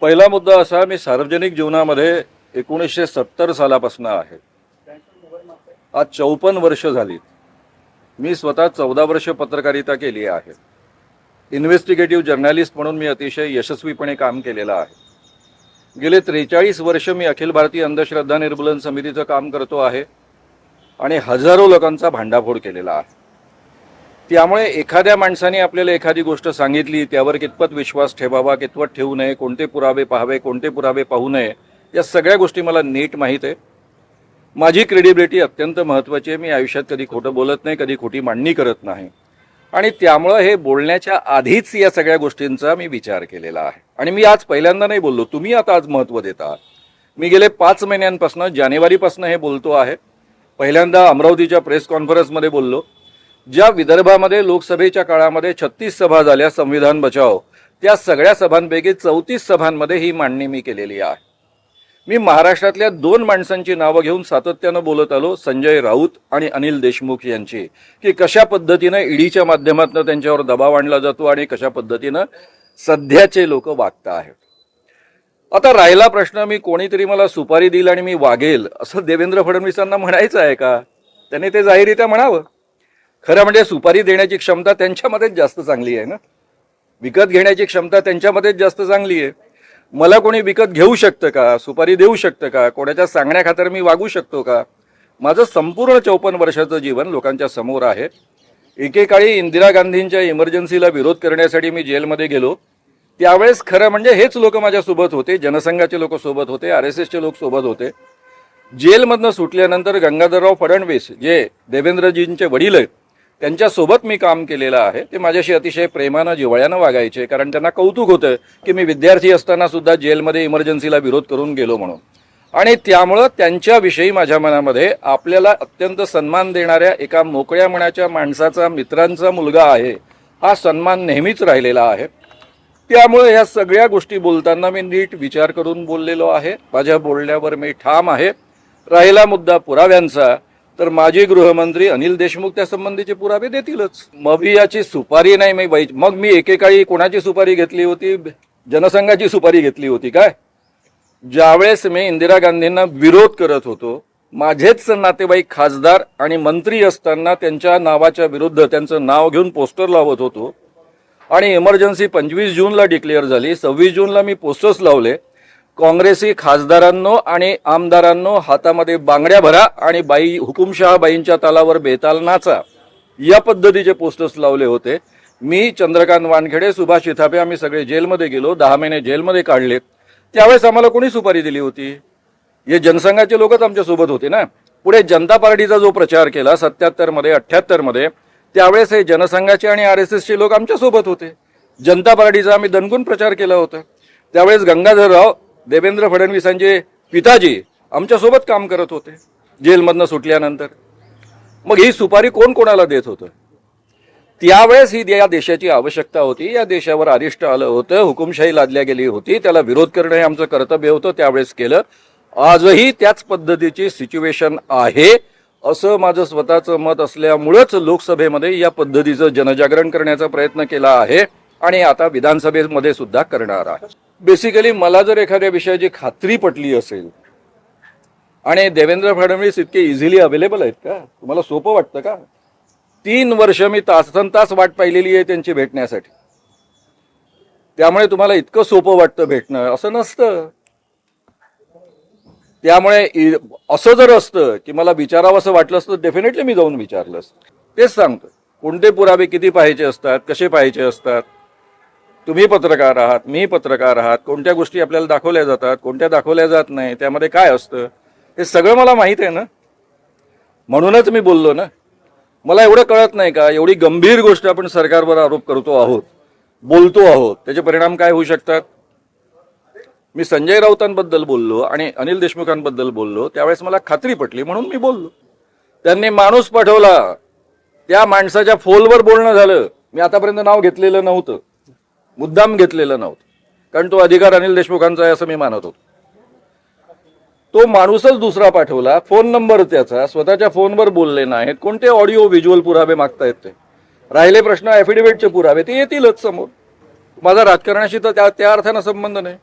पहिला मुद्दा असा, मी सार्वजनिक जीवनामध्ये 1970 सालापासून आहे. आज 54 वर्ष झाली. मी स्वतः 14 वर्ष पत्रकारिता केली आहे. इन्व्हेस्टिगेटिव्ह जर्नलिस्ट म्हणून मी अतिशय यशस्वीपणे काम केलेलं आहे. गेले 43 वर्ष मी अखिल भारतीय अंधश्रद्धा निर्मूलन समितीचं काम करतो आहे आणि हजारो लोकांचा भांडाफोड केलेला आहे. त्यामुळे एखाद्या माणसाने आपल्याला एखादी गोष्ट सांगितली, त्यावर कितपत विश्वास ठेवावा, कितपत ठेवू नये, कोणते पुरावे पाहावे, कोणते पुरावे पाहू नये, या सगळ्या गोष्टी मला नीट माहीत आहे. माझी क्रेडिबिलिटी अत्यंत महत्त्वाची आहे. मी आयुष्यात कधी खोटं बोलत नाही, कधी खोटी मांडणी करत नाही आणि त्यामुळं हे बोलण्याच्या आधीच या सगळ्या गोष्टींचा मी विचार केलेला आहे. आणि मी आज पहिल्यांदा नाही बोललो, तुम्ही आता आज महत्त्व देता. मी गेले 5 महिन्यांपासून, जानेवारीपासून हे बोलतो आहे. पहिल्यांदा अमरावतीच्या प्रेस कॉन्फरन्समध्ये बोललो. ज्या विदर्भामध्ये लोकसभेच्या काळामध्ये 36 सभा झाल्या संविधान बचाव, त्या सगळ्या सभांपैकी 34 सभांमध्ये ही मांडणी मी केलेली आहे. मी महाराष्ट्रातल्या 2 माणसांची नावं घेऊन सातत्यानं बोलत आलो, संजय राऊत आणि अनिल देशमुख यांची, की कशा पद्धतीनं ईडीच्या माध्यमातून त्यांच्यावर दबाव आणला जातो आणि कशा पद्धतीनं सध्याचे लोक वागत आहेत. आता राहिला प्रश्न, मी कोणीतरी मला सुपारी देईल आणि मी वागेल असं देवेंद्र फडणवीसांना म्हणायचं आहे का? त्यांनी ते जाहीररित्या म्हणावं. खरं म्हणजे सुपारी देण्याची क्षमता त्यांच्यामध्येच जास्त चांगली आहे ना, विकत घेण्याची क्षमता त्यांच्यामध्येच जास्त चांगली आहे. मला कोणी विकत घेऊ शकतं का? सुपारी देऊ शकतं का? कोणाच्या सांगण्याखातर मी वागू शकतो का? माझं संपूर्ण 54 वर्षाचं जीवन लोकांच्या समोर आहे. एकेकाळी इंदिरा गांधींच्या इमर्जन्सीला विरोध करण्यासाठी मी जेलमध्ये गेलो. त्यावेळेस खरं म्हणजे हेच लोक माझ्यासोबत होते, जनसंघाचे लोक सोबत होते, RSSचे लोक सोबत होते. जेलमधनं सुटल्यानंतर गंगाधरराव फडणवीस, जे देवेंद्रजींचे वडील आहेत, त्यांच्यासोबत मी काम केलेलं आहे. ते माझ्याशी अतिशय प्रेमानं, जिव्हाळ्यानं वागायचे, कारण त्यांना कौतुक होतं की मी विद्यार्थी असताना सुद्धा जेलमध्ये इमर्जन्सीला विरोध करून गेलो म्हणून. आणि त्यामुळं त्यांच्याविषयी माझ्या मनामध्ये आपल्याला अत्यंत सन्मान देणाऱ्या एका मोकळ्या मनाच्या माणसाचा, मित्रांचा मुलगा आहे, हा सन्मान नेहमीच राहिलेला आहे. त्यामुळे ह्या सगळ्या गोष्टी बोलताना मी नीट विचार करून बोललेलो आहे. माझ्या बोलण्यावर मी ठाम आहे. राहिला मुद्दा पुराव्यांचा, तर माजी गृहमंत्री अनिल देशमुख त्या संबंधीचे पुरावे देतीलच. मबियाची सुपारी नाही मी बाई. मग मी एकेकाळी कोणाची सुपारी घेतली होती? जनसंघाची सुपारी घेतली होती काय? ज्यावेळेस मी इंदिरा गांधींना विरोध करत होतो, माझेच नातेवाईक खासदार आणि मंत्री असताना त्यांच्या नावाच्या विरुद्ध त्यांचं नाव घेऊन पोस्टर लावत होतो आणि इमर्जन्सी 25 जूनला डिक्लेअर झाली. 26 जूनला मी पोस्टर्स लावले. काँग्रेसी खासदारांनो आणि आमदारांनो, हातामध्ये बांगड्या भरा आणि बाई हुकुमशहा बाईंच्या तालावर बेताल नाचा, या पद्धतीचे पोस्टर्स लावले होते. मी, चंद्रकांत वानखेडे, सुभाष इथापे, आम्ही सगळे जेलमध्ये गेलो. 10 महिने जेलमध्ये काढलेत. त्यावेळेस आम्हाला कोणी सुपारी दिली होती? हे जनसंघाचे लोकच आमच्यासोबत होते ना. पुढे जनता पार्टीचा जो प्रचार केला 77 मध्ये, 78 मध्ये, त्यावेळेस हे जनसंघाचे आणि RSSचे लोक आमच्यासोबत होते. जनता पार्टीचा आम्ही दणकून प्रचार केला होता. त्यावेळेस गंगाधरराव, देवेंद्र फडणवीसांचे पिताजी, आमच्यासोबत काम करत होते जेलमधनं सुटल्यानंतर. मग ही सुपारी कोण कोणाला देत होतं? त्यावेळेस ही या देशाची आवश्यकता होती. या देशावर अरिष्ट आलं होतं, हुकुमशाही लादल्या गेली होती, त्याला विरोध करणं हे आमचं कर्तव्य होतं. त्यावेळेस केलं. आजही त्याच पद्धतीची सिच्युएशन आहे असं माझं स्वतःचं मत असल्यामुळंच लोकसभेमध्ये या पद्धतीचं जनजागरण करण्याचा प्रयत्न केला आहे आणि आता विधानसभेमध्ये सुद्धा करणार आहे. बेसिकली मला जर एखाद्या विषयाची खात्री पटली असेल, आणि देवेंद्र फडणवीस इतके इझिली अवेलेबल आहेत का? तुम्हाला सोपं वाटतं का? 3 वर्ष मी तासंतास वाट पाहिलेली आहे त्यांची भेटण्यासाठी. त्यामुळे तुम्हाला इतकं सोपं वाटतं भेटणं असं नसतं. त्यामुळे असं जर असतं की मला विचारावं असं वाटलं असतं, डेफिनेटली मी जाऊन विचारलं असतं. तेच सांगतो, कोणते पुरावे किती पाहायचे असतात, कसे पाहायचे असतात. तुम्ही पत्रकार आहात, मी पत्रकार आहात, कोणत्या गोष्टी आपल्याला दाखवल्या जातात, कोणत्या दाखवल्या जात नाही, त्यामध्ये काय असतं, हे सगळं मला माहीत आहे ना. म्हणूनच मी बोललो ना. मला एवढं कळत नाही का? एवढी गंभीर गोष्ट आपण सरकारवर आरोप करतो आहोत, बोलतो आहोत, त्याचे परिणाम काय होऊ शकतात? मी संजय राऊतांबद्दल बोललो आणि अनिल देशमुखांबद्दल बोललो, त्यावेळेस मला खात्री पटली म्हणून मी बोललो. त्यांनी माणूस पाठवला, त्या माणसाच्या फोनवर बोलणं झालं. मी आतापर्यंत नाव घेतलेलं नव्हतं, मुद्दाम घेतलेलं नव्हतं, कारण तो अधिकार अनिल देशमुखांचा आहे असं मी मानत होतो. तो माणूसच दुसरा पाठवला, फोन नंबर त्याचा, स्वतःच्या फोनवर बोलले नाहीत. कोणते ऑडिओ व्हिज्युअल पुरावे मागतायत ते? राहिले प्रश्न ॲफिडेव्हिटचे पुरावे, ते येतीलच समोर. माझा राजकारणाशी तर त्या अर्थानं संबंध नाही.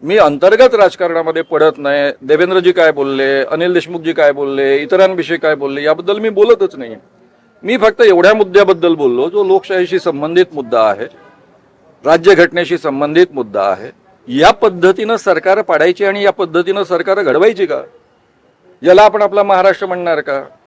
मी अंतर्गत राजकारणामध्ये पडत नाही. देवेंद्रजी काय बोलले, अनिल देशमुखजी काय बोलले, इतरांविषयी काय बोलले याबद्दल मी बोलतच नाही. मी फक्त एवढ्या मुद्द्याबद्दल बोललो जो लोकशाहीशी संबंधित मुद्दा आहे, राज्यघटनेशी संबंधित मुद्दा आहे. या पद्धतीनं सरकार पाडायची आणि या पद्धतीनं सरकार घडवायची का? याला आपण आपला महाराष्ट्र म्हणणार का?